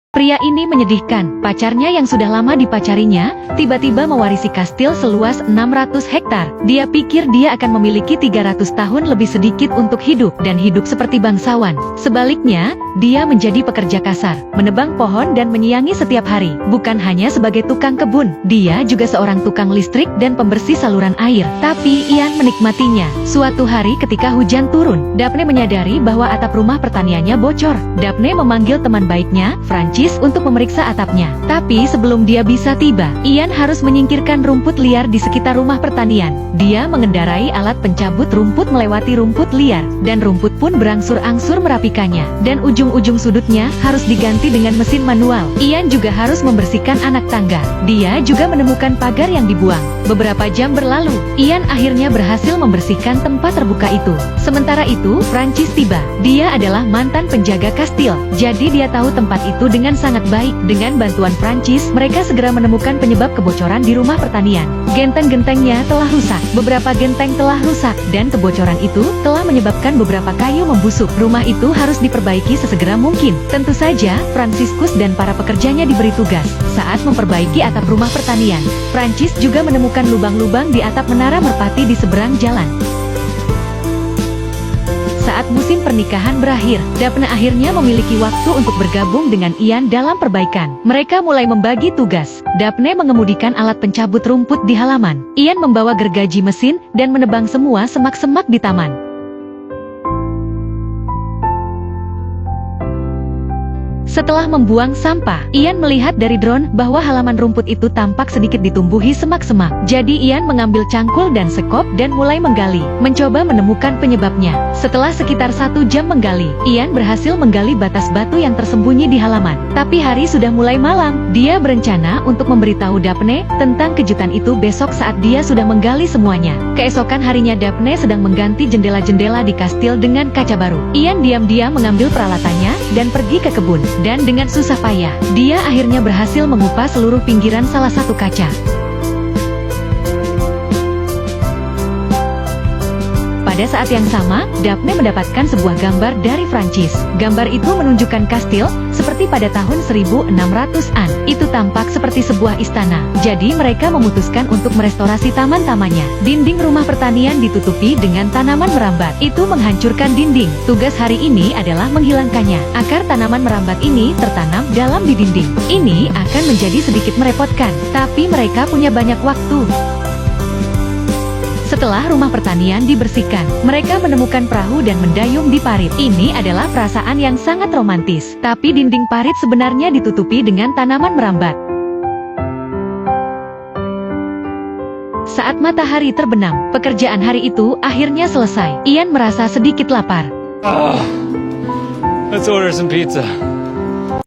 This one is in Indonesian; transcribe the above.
Pria ini menyedihkan, pacarnya yang sudah lama dipacarinya, tiba-tiba mewarisi kastil seluas 600 hektar. Dia pikir dia akan memiliki 300 tahun lebih sedikit untuk hidup dan hidup seperti bangsawan. Sebaliknya, dia menjadi pekerja kasar, menebang pohon dan menyiangi setiap hari. Bukan hanya sebagai tukang kebun, dia juga seorang tukang listrik dan pembersih saluran air. Tapi Ian menikmatinya. Suatu hari ketika hujan turun, Daphne menyadari bahwa atap rumah pertaniannya bocor. Daphne memanggil teman baiknya, Francis, untuk memeriksa atapnya. Tapi sebelum dia bisa tiba, Ian harus menyingkirkan rumput liar di sekitar rumah pertanian. Dia mengendarai alat pencabut rumput melewati rumput liar, dan rumput pun berangsur-angsur merapikannya. Dan ujung-ujung sudutnya harus diganti dengan mesin manual. Ian juga harus membersihkan anak tangga. Dia juga menemukan pagar yang dibuang. Beberapa jam berlalu, Ian akhirnya berhasil membersihkan tempat terbuka itu. Sementara itu, Francis tiba. Dia adalah mantan penjaga kastil, jadi dia tahu tempat itu dengan sangat baik. Dengan bantuan Francis, mereka segera menemukan penyebab kebocoran di rumah pertanian. Genteng-gentengnya telah rusak, beberapa genteng telah rusak, dan kebocoran itu telah menyebabkan beberapa kayu membusuk. Rumah itu harus diperbaiki sesegera mungkin. Tentu saja, Franciscus dan para pekerjanya diberi tugas saat memperbaiki atap rumah pertanian. Francis juga menemukan lubang-lubang di atap menara merpati di seberang jalan. Saat musim pernikahan berakhir, Daphne akhirnya memiliki waktu untuk bergabung dengan Ian dalam perbaikan. Mereka mulai membagi tugas. Daphne mengemudikan alat pencabut rumput di halaman. Ian membawa gergaji mesin dan menebang semua semak-semak di taman. Setelah membuang sampah, Ian melihat dari drone bahwa halaman rumput itu tampak sedikit ditumbuhi semak-semak. Jadi Ian mengambil cangkul dan sekop dan mulai menggali, mencoba menemukan penyebabnya. Setelah sekitar 1 jam menggali, Ian berhasil menggali batas batu yang tersembunyi di halaman. Tapi hari sudah mulai malam. Dia berencana untuk memberitahu Daphne tentang kejutan itu besok saat dia sudah menggali semuanya. Keesokan harinya Daphne sedang mengganti jendela-jendela di kastil dengan kaca baru. Ian diam-diam mengambil peralatannya dan pergi ke kebun. Dan dengan susah payah, dia akhirnya berhasil mengupas seluruh pinggiran salah satu kaca. Pada saat yang sama, Daphne mendapatkan sebuah gambar dari Francis. Gambar itu menunjukkan kastil seperti pada tahun 1600-an. Itu tampak seperti sebuah istana. Jadi mereka memutuskan untuk merestorasi taman-tamannya. Dinding rumah pertanian ditutupi dengan tanaman merambat. Itu menghancurkan dinding. Tugas hari ini adalah menghilangkannya. Akar tanaman merambat ini tertanam dalam di dinding. Ini akan menjadi sedikit merepotkan, tapi mereka punya banyak waktu. Setelah rumah pertanian dibersihkan, mereka menemukan perahu dan mendayung di parit. Ini adalah perasaan yang sangat romantis. Tapi dinding parit sebenarnya ditutupi dengan tanaman merambat. Saat matahari terbenam, pekerjaan hari itu akhirnya selesai. Ian merasa sedikit lapar. Let's order some pizza.